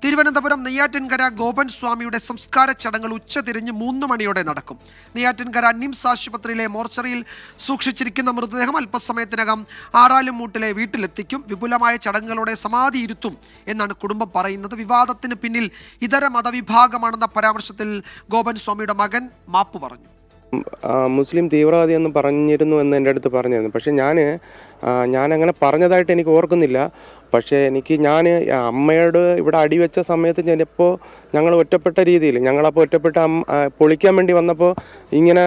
തിരുവനന്തപുരം നെയ്യാറ്റിൻകര ഗോപൻ സ്വാമിയുടെ സംസ്കാര ചടങ്ങുകൾ ഉച്ചതിരിഞ്ഞ് 3 മണിയോടെ നടക്കും. നെയ്യാറ്റിൻകര നിംസ് ആശുപത്രിയിലെ മോർച്ചറിയിൽ സൂക്ഷിച്ചിരിക്കുന്ന മൃതദേഹം അല്പസമയത്തിനകം ആറാലുംമൂട്ടിലെ വീട്ടിലെത്തിക്കും. വിപുലമായ ചടങ്ങുകളോടെ സമാധി ഇരുത്തും എന്നാണ് കുടുംബം പറയുന്നത്. വിവാദത്തിന് പിന്നിൽ ഇതര മതവിഭാഗമാണെന്ന പരാമർശത്തിൽ ഗോപൻ സ്വാമിയുടെ മകൻ മാപ്പ് പറഞ്ഞു. മുസ്ലിം തീവ്രവാദി എന്ന് പറഞ്ഞിരുന്നു എന്ന് എൻ്റെ അടുത്ത് പറഞ്ഞിരുന്നു. പക്ഷേ ഞാനങ്ങനെ പറഞ്ഞതായിട്ട് എനിക്ക് ഓർക്കുന്നില്ല. പക്ഷേ ഞാൻ അമ്മയോട് ഇവിടെ അടിവെച്ച സമയത്ത് ചിലപ്പോൾ ഞങ്ങൾ ഒറ്റപ്പെട്ട രീതിയിൽ ഞങ്ങളപ്പോൾ ഒറ്റപ്പെട്ട് പൊളിക്കാൻ വേണ്ടി വന്നപ്പോൾ ഇങ്ങനെ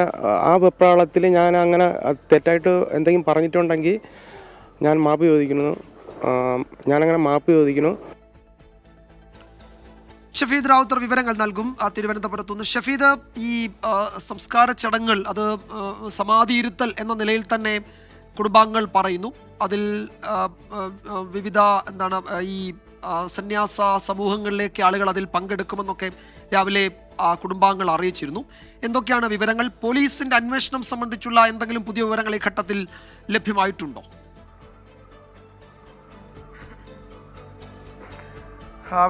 ആ വെപ്രാളത്തിൽ ഞാൻ അങ്ങനെ തെറ്റായിട്ട് എന്തെങ്കിലും പറഞ്ഞിട്ടുണ്ടെങ്കിൽ ഞാൻ മാപ്പ് ചോദിക്കുന്നു. ഞാനങ്ങനെ മാപ്പ് ചോദിക്കുന്നു. ഷഫീദ് റാവുത്തർ വിവരങ്ങൾ നൽകും തിരുവനന്തപുരത്തുനിന്ന്. ഷഫീദ്, ഈ സംസ്കാര ചടങ്ങുകൾ അത് സമാധിയിരുത്തൽ എന്ന നിലയിൽ തന്നെ കുടുംബാംഗങ്ങൾ പറയുന്നു. അതിൽ വിവിധ ഈ സന്യാസ സമൂഹങ്ങളിലേക്ക് ആളുകൾ അതിൽ പങ്കെടുക്കുമെന്നൊക്കെ രാവിലെ കുടുംബാംഗങ്ങൾ അറിയിച്ചിരുന്നു. എന്തൊക്കെയാണ് വിവരങ്ങൾ? പോലീസിന്റെ അന്വേഷണം സംബന്ധിച്ചുള്ള എന്തെങ്കിലും പുതിയ വിവരങ്ങൾ ഈ ഘട്ടത്തിൽ ലഭ്യമായിട്ടുണ്ടോ?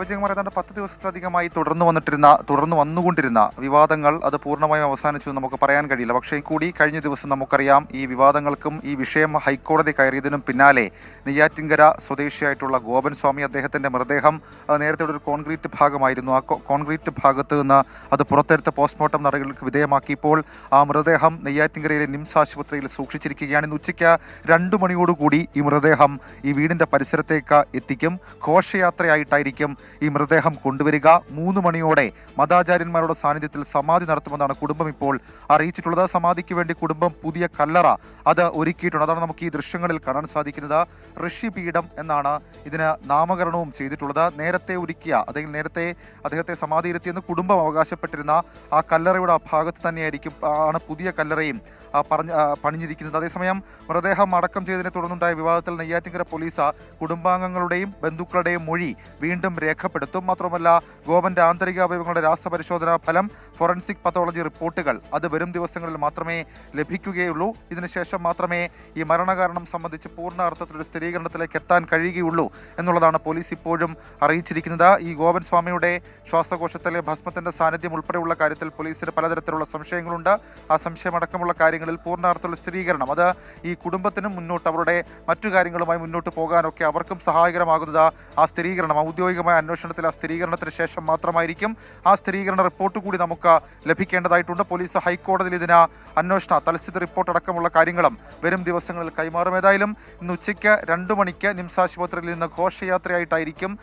വിജയകുമാർ, ഏതാണ്ട് 10 ദിവസത്തിലധികമായി തുടർന്നു വന്നുകൊണ്ടിരുന്ന വിവാദങ്ങൾ അത് പൂർണ്ണമായും അവസാനിച്ചു നമുക്ക് പറയാൻ കഴിയില്ല. പക്ഷേ കൂടി കഴിഞ്ഞ ദിവസം നമുക്കറിയാം ഈ വിവാദങ്ങൾക്കും ഈ വിഷയം ഹൈക്കോടതി കയറിയതിനും പിന്നാലെ നെയ്യാറ്റിൻകര സ്വദേശിയായിട്ടുള്ള ഗോപൻ സ്വാമി, അദ്ദേഹത്തിൻ്റെ മൃതദേഹം നേരത്തെ ഒരു കോൺക്രീറ്റ് ഭാഗമായിരുന്നു. ആ കോൺക്രീറ്റ് ഭാഗത്ത് നിന്ന് അത് പുറത്തെടുത്ത് പോസ്റ്റ്മോർട്ടം നടപടികൾക്ക് വിധേയമാക്കിയപ്പോൾ ആ മൃതദേഹം നെയ്യാറ്റിൻകരയിലെ നിംസ് ആശുപത്രിയിൽ സൂക്ഷിച്ചിരിക്കുകയാണ്. ഇന്ന് ഉച്ചയ്ക്ക് 2 മണിയോടുകൂടി ഈ മൃതദേഹം ഈ വീടിൻ്റെ പരിസരത്തേക്ക് എത്തിക്കും. ഘോഷയാത്രയായിട്ടായിരിക്കും ഈ മൃതദേഹം കൊണ്ടുവരിക. 3 മണിയോടെ മതാചാര്യന്മാരുടെ സാന്നിധ്യത്തിൽ സമാധി നടത്തുമെന്നാണ് കുടുംബം ഇപ്പോൾ അറിയിച്ചിട്ടുള്ളത്. സമാധിക്ക് വേണ്ടി കുടുംബം പുതിയ കല്ലറ അത് ഒരുക്കിയിട്ടുണ്ട്. അതാണ് നമുക്ക് ഈ ദൃശ്യങ്ങളിൽ കാണാൻ സാധിക്കുന്നത്. ഋഷിപീഠം എന്നാണ് ഇതിന് നാമകരണവും ചെയ്തിട്ടുള്ളത്. നേരത്തെ ഒരുക്കിയ നേരത്തെ അദ്ദേഹത്തെ സമാധിയിരുത്തിയെന്ന് കുടുംബം അവകാശപ്പെട്ടിരുന്ന ആ കല്ലറയുടെ ഭാഗത്ത് തന്നെയായിരിക്കും പുതിയ കല്ലറയും പണിഞ്ഞിരിക്കുന്നത്. അതേസമയം മൃതദേഹം അടക്കം ചെയ്തതിനെ തുടർന്നുണ്ടായ വിവാദത്തിൽ നെയ്യാറ്റിൻകര പോലീസ് കുടുംബാംഗങ്ങളുടെയും ബന്ധുക്കളുടെയും മൊഴി വീണ്ടും രേഖപ്പെടുത്തും. മാത്രമല്ല, ഗോപന്റെ ആന്തരിക അവയവങ്ങളുടെ രാസപരിശോധനാ ഫലം, ഫോറൻസിക് പത്തോളജി റിപ്പോർട്ടുകൾ അത് വരും ദിവസങ്ങളിൽ മാത്രമേ ലഭിക്കുകയുള്ളൂ. ഇതിനുശേഷം മാത്രമേ ഈ മരണകാരണം സംബന്ധിച്ച് പൂർണ്ണ അർത്ഥത്തിലൊരു സ്ഥിരീകരണത്തിലേക്ക് എത്താൻ കഴിയുകയുള്ളൂ എന്നുള്ളതാണ് പോലീസ് ഇപ്പോഴും അറിയിച്ചിരിക്കുന്നത്. ഈ ഗോപൻ സ്വാമിയുടെ ശ്വാസകോശത്തിലെ ഭസ്മത്തിന്റെ സാന്നിധ്യം ഉൾപ്പെടെയുള്ള കാര്യത്തിൽ പോലീസിന് പലതരത്തിലുള്ള സംശയങ്ങളുണ്ട്. ആ സംശയമടക്കമുള്ള കാര്യങ്ങളിൽ പൂർണ്ണാർത്ഥത്തിലുള്ള സ്ഥിരീകരണം അത് ഈ കുടുംബത്തിനും മുന്നോട്ട് അവരുടെ മറ്റു കാര്യങ്ങളുമായി മുന്നോട്ട് പോകാനൊക്കെ അവർക്കും സഹായകരമാകുന്നത് ആ സ്ഥിരീകരണം, ഔദ്യോഗികമായ അന്വേഷണത്തിൽ ആ സ്ഥിരീകരണത്തിന് ശേഷം മാത്രമായിരിക്കും. ആ സ്ഥിരീകരണ റിപ്പോർട്ട് കൂടി നമുക്ക് ലഭിക്കേണ്ടതായിട്ടുണ്ട്. പോലീസ് ഹൈക്കോടതിയിൽ ഇതിന് അന്വേഷണ തലസ്ഥിതി റിപ്പോർട്ട് അടക്കമുള്ള കാര്യങ്ങളും വരും ദിവസങ്ങളിൽ കൈമാറും. ഏതായാലും ഇന്ന് ഉച്ചയ്ക്ക് 2 മണിക്ക് നിംസ് ആശുപത്രിയിൽ നിന്ന് ഘോഷയാത്രയായിട്ടായിരിക്കും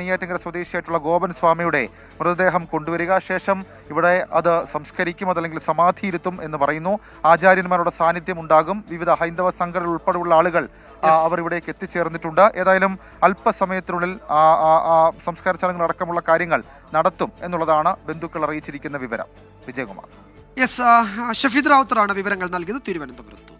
നെയ്യാറ്റിൻകര സ്വദേശിയായിട്ടുള്ള ഗോപൻ സ്വാമിയുടെ മൃതദേഹം കൊണ്ടുവരിക. ശേഷം ഇവിടെ അത് സംസ്കരിക്കും, അതല്ലെങ്കിൽ സമാധിയിരുത്തും എന്ന് പറയുന്നു. ആചാര്യന്മാരുടെ സാന്നിധ്യം ഉണ്ടാകും. വിവിധ ഹൈന്ദവ സംഘടനകൾ ഉൾപ്പെടെയുള്ള ആളുകൾ അവർ ഇവിടേക്ക് എത്തിച്ചേർന്നിട്ടുണ്ട്. ഏതായാലും അല്പസമയത്തിനുള്ളിൽ സംസ്കാര ചടങ്ങുകൾ അടക്കമുള്ള കാര്യങ്ങൾ നടത്തും എന്നുള്ളതാണ് ബന്ധുക്കൾ അറിയിച്ചിരിക്കുന്ന വിവരം. വിജയകുമാർ. ഷഫീദ് റാവുത്തറാണ് വിവരങ്ങൾ നൽകിയത് തിരുവനന്തപുരത്ത്.